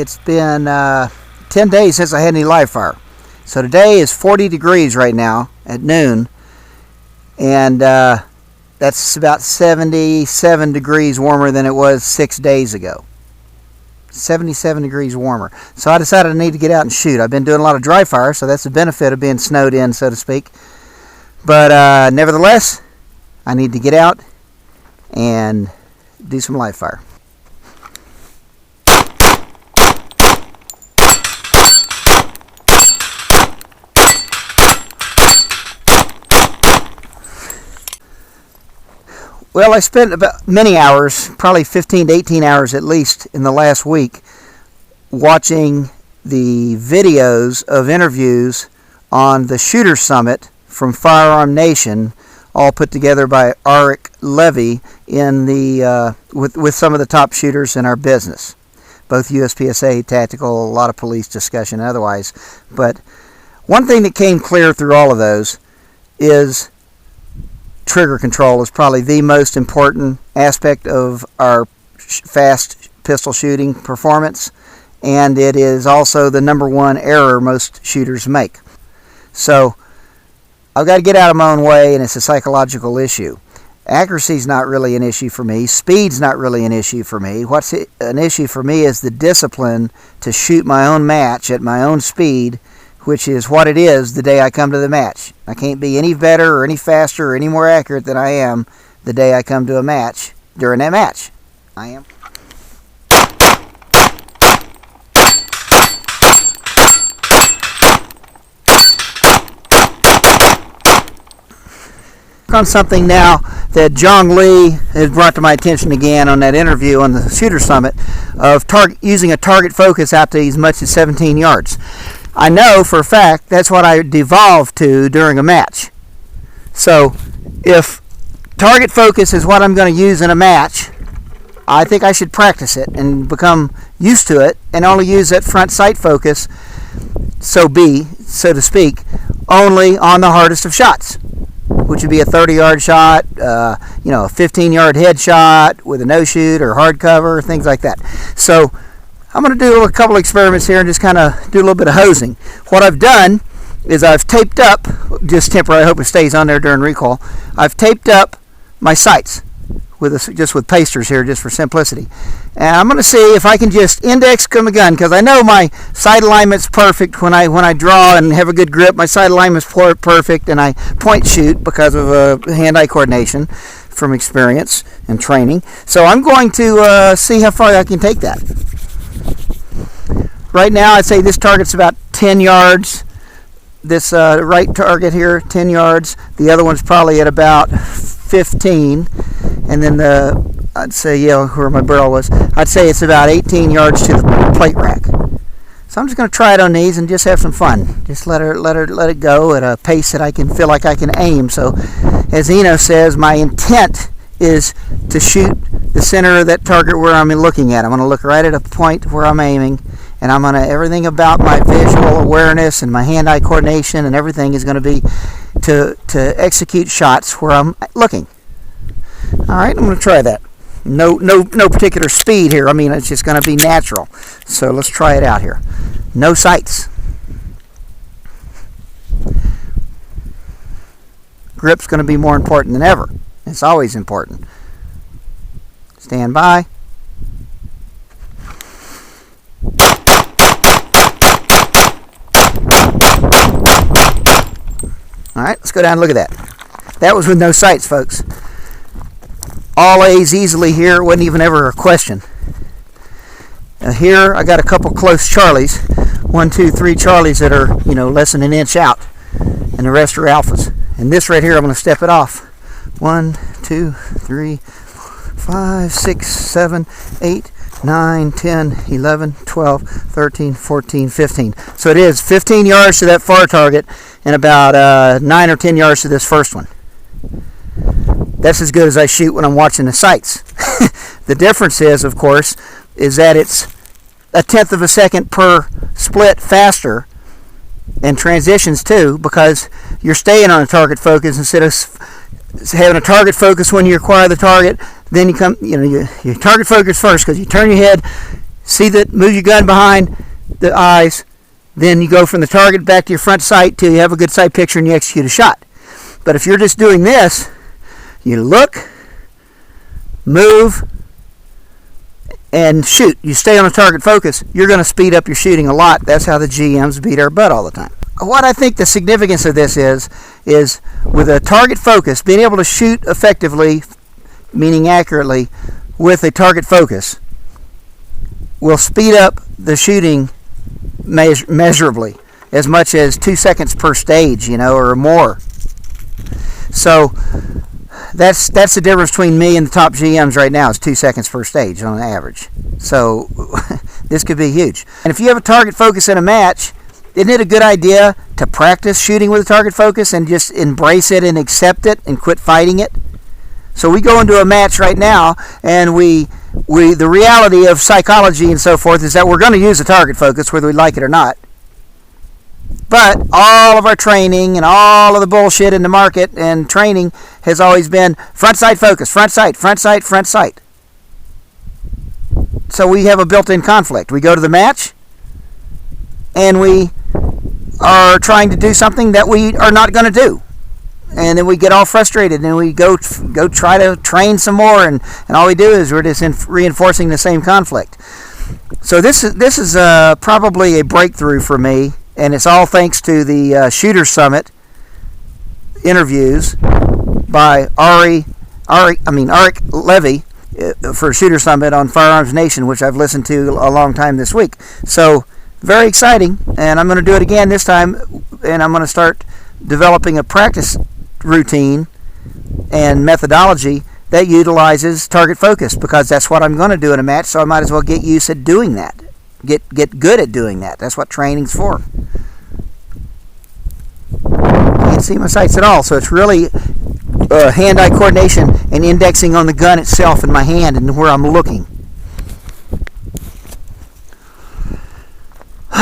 it's been 10 days since I had any live fire. So today is 40 degrees right now at noon, and that's about 77 degrees warmer than it was 6 days ago. 77 degrees warmer. So I decided I need to get out and shoot. I've been doing a lot of dry fire, so that's the benefit of being snowed in, so to speak. But nevertheless, I need to get out and do some live fire. Well, I spent about many hours, probably 15 to 18 hours at least in the last week, watching the videos of interviews on the Shooter Summit from Firearm Nation, all put together by Arik Levy in the with some of the top shooters in our business, both USPSA, tactical, a lot of police discussion and otherwise. But one thing that came clear through all of those is trigger control is probably the most important aspect of our fast pistol shooting performance, and it is also the number one error most shooters make. So I've got to get out of my own way, and it's a psychological issue. Accuracy is not really an issue for me. Speed's not really an issue for me. What's an issue for me is the discipline to shoot my own match at my own speed, which is what it is the day I come to the match. I can't be any better or any faster or any more accurate than I am the day I come to a match during that match. I am. On something now that Yong Lee has brought to my attention again on that interview on the Shooter Summit of using a target focus out to as much as 17 yards. I know for a fact that's what I devolved to during a match. So if target focus is what I'm going to use in a match, I think I should practice it and become used to it and only use that front sight focus, so to speak, only on the hardest of shots, which would be a 30-yard shot, a 15-yard headshot with a no-shoot or hard cover, things like that. So I'm going to do a couple experiments here and just kind of do a little bit of hosing. What I've done is I've taped up, just temporarily, I hope it stays on there during recoil, I've taped up my sights just with pasters here, just for simplicity. And I'm going to see if I can just index my gun, because I know my sight alignment's perfect when I draw and have a good grip. My sight alignment's perfect, and I point shoot because of hand-eye coordination from experience and training. So I'm going to see how far I can take that. Right now, I'd say this target's about 10 yards. This right target here, 10 yards. The other one's probably at about 15. And then I'd say, where my barrel was, I'd say it's about 18 yards to the plate rack. So I'm just going to try it on these and just have some fun. Just let it go at a pace that I can feel like I can aim. So, as Eno says, my intent is to shoot the center of that target where I'm looking at. I'm going to look right at a point where I'm aiming, and I'm going to, everything about my visual awareness and my hand-eye coordination and everything is going to be to execute shots where I'm looking. All right, I'm going to try that. No particular speed here. I mean, it's just going to be natural. So let's try it out here. No sights. Grip's going to be more important than ever. It's always important. Stand by. All right, let's go down and look at that. That was with no sights, folks. All A's easily here. It wasn't even ever a question. Here I got a couple close Charlies. 1, 2, 3 Charlies that are, less than an inch out. And the rest are alphas. And this right here, I'm going to step it off. 1, 2, 3, 5, 6, 7, 8, 9, 10, 11, 12, 13, 14, 15. So it is 15 yards to that far target and about 9 or 10 yards to this first one. That's as good as I shoot when I'm watching the sights. The difference is, of course, is that it's 1/10 of a second per split faster, and transitions too, because you're staying on a target focus instead of having a target focus when you acquire the target. Then you target focus first, because you turn your head, See that, move your gun behind the eyes, then you go from the target back to your front sight till you have a good sight picture and you execute a shot. But if you're just doing this, you look, move, and shoot. You stay on a target focus, you're going to speed up your shooting a lot. That's how the GMs beat our butt all the time. What I think the significance of this is with a target focus, being able to shoot effectively, meaning accurately, with a target focus will speed up the shooting measurably, as much as 2 seconds per stage, or more. So that's the difference between me and the top GMs right now, is 2 seconds per stage on average. So this could be huge. And if you have a target focus in a match, isn't it a good idea to practice shooting with a target focus and just embrace it and accept it and quit fighting it? So we go into a match right now, and the reality of psychology and so forth is that we're going to use a target focus whether we like it or not. But all of our training and all of the bullshit in the market and training has always been front sight focus, front sight, front sight, front sight. So we have a built-in conflict. We go to the match, and we are trying to do something that we are not going to do. And then we get all frustrated, and we go try to train some more, and all we do is we're just reinforcing the same conflict. So this is probably a breakthrough for me, and it's all thanks to the Shooter Summit interviews by Arik Levy for Shooter Summit on Firearms Nation, which I've listened to a long time this week. So very exciting, and I'm going to do it again this time, and I'm going to start developing a practice routine and methodology that utilizes target focus, because that's what I'm going to do in a match, so I might as well get used to doing that. Get good at doing that. That's what training's for. I can't see my sights at all, so it's really hand-eye coordination and indexing on the gun itself in my hand and where I'm looking.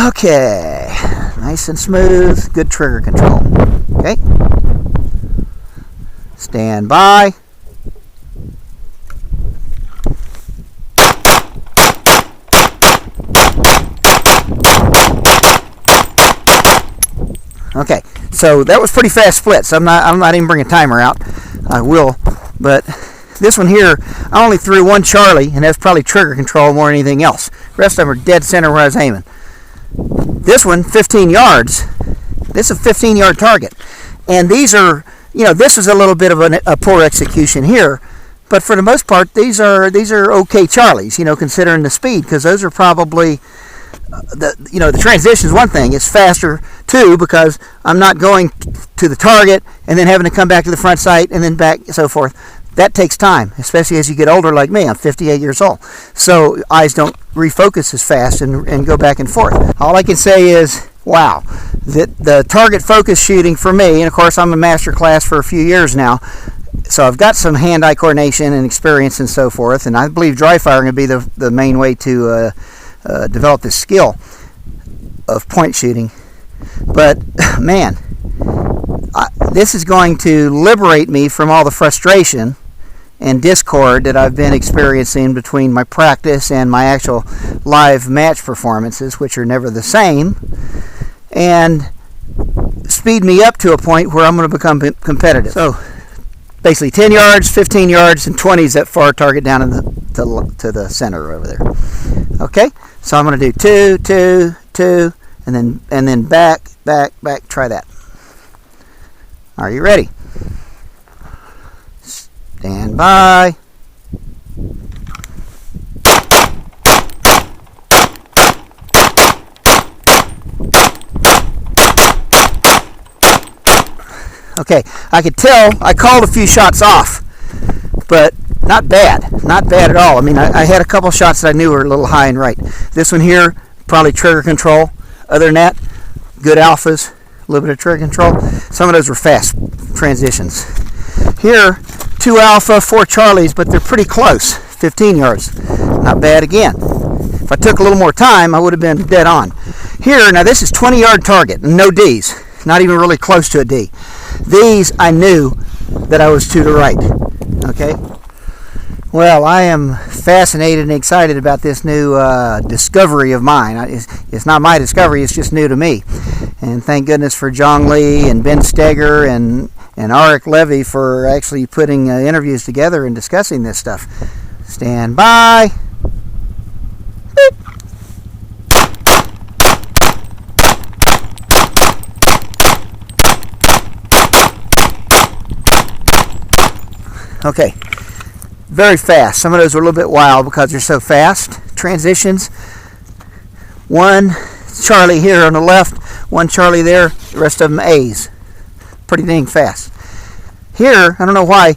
Okay, nice and smooth, good trigger control. Okay, stand by. Okay, so that was pretty fast splits. I'm not even bringing a timer out. I will, but this one here, I only threw one Charlie, and that's probably trigger control more than anything else. The rest of them are dead center where I was aiming. This one, 15 yards. This is a 15-yard target, and these are, this is a little bit of a poor execution here, but for the most part, these are okay Charlies, considering the speed, because those are probably. The transition is one thing. It's faster too, because I'm not going to the target and then having to come back to the front sight and then back and so forth. That takes time, especially as you get older like me. I'm 58 years old, so eyes don't refocus as fast and go back and forth. All I can say is, wow, the target focus shooting for me, and of course I'm a master class for a few years now, so I've got some hand-eye coordination and experience and so forth, and I believe dry firing would be the main way to develop this skill of point shooting. But man, this is going to liberate me from all the frustration and discord that I've been experiencing between my practice and my actual live match performances, which are never the same, and speed me up to a point where I'm going to become competitive. So basically 10 yards, 15 yards, and 20 is that far target down in to the center over there. Okay, so I'm going to do 2, 2, 2, and then back, back, back. Try that. Are you ready? Stand by. Okay, I could tell I called a few shots off, but not bad at all. I mean, I had a couple shots that I knew were a little high and right. This one here, probably trigger control. Other than that, good alphas, a little bit of trigger control. Some of those were fast transitions. Here, 2 alpha, 4 Charlies, but they're pretty close, 15 yards. Not bad again. If I took a little more time, I would have been dead on. Here, now this is 20-yard target, no Ds, not even really close to a D. These, I knew that I was to the right, okay? Well, I am fascinated and excited about this new discovery of mine. It's not my discovery, it's just new to me. And thank goodness for Yong Lee and Ben Steger and Arik Levy for actually putting interviews together and discussing this stuff. Stand by. Beep. Okay. Very fast. Some of those are a little bit wild because they're so fast. Transitions. One Charlie here on the left, one Charlie there, the rest of them A's. Pretty dang fast. Here, I don't know why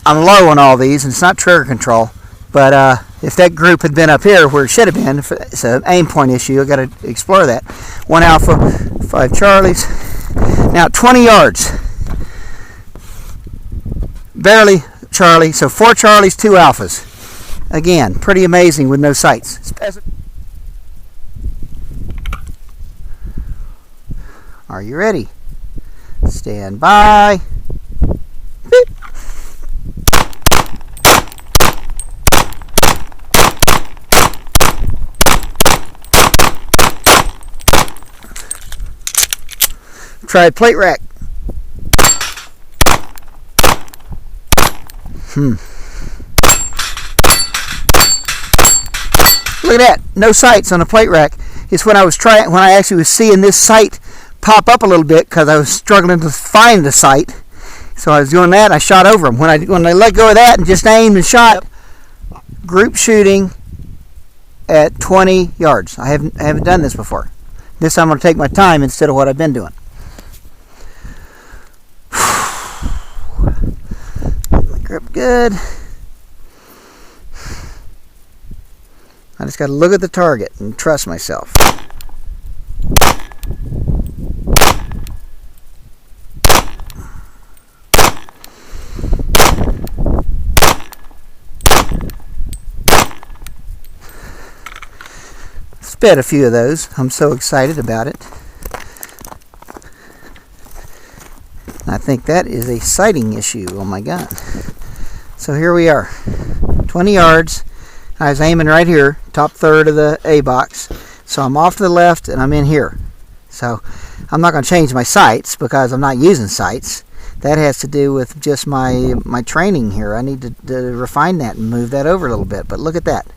I'm low on all these, and it's not trigger control, but if that group had been up here where it should have been, it's an aim point issue, I've got to explore that. One Alpha, 5 Charlies. Now 20 yards. Barely Charlie, so 4 Charlies, 2 Alphas. Again, pretty amazing with no sights. Are you ready? Stand by. Beep. Try plate rack. Look at that. No sights on the plate rack. It's when I actually was seeing this sight pop up a little bit because I was struggling to find the sight. So I was doing that. I shot over them. When I let go of that and just aimed and shot, group shooting at 20 yards. I haven't done this before. This time I'm going to take my time instead of what I've been doing. My grip good. I just got to look at the target and trust myself. Sped a few of those. I'm so excited about it. I think that is a sighting issue on my gun. So here we are. 20 yards. I was aiming right here, top third of the A box. So I'm off to the left and I'm in here. So I'm not going to change my sights because I'm not using sights. That has to do with just my training here. I need to refine that and move that over a little bit. But look at that.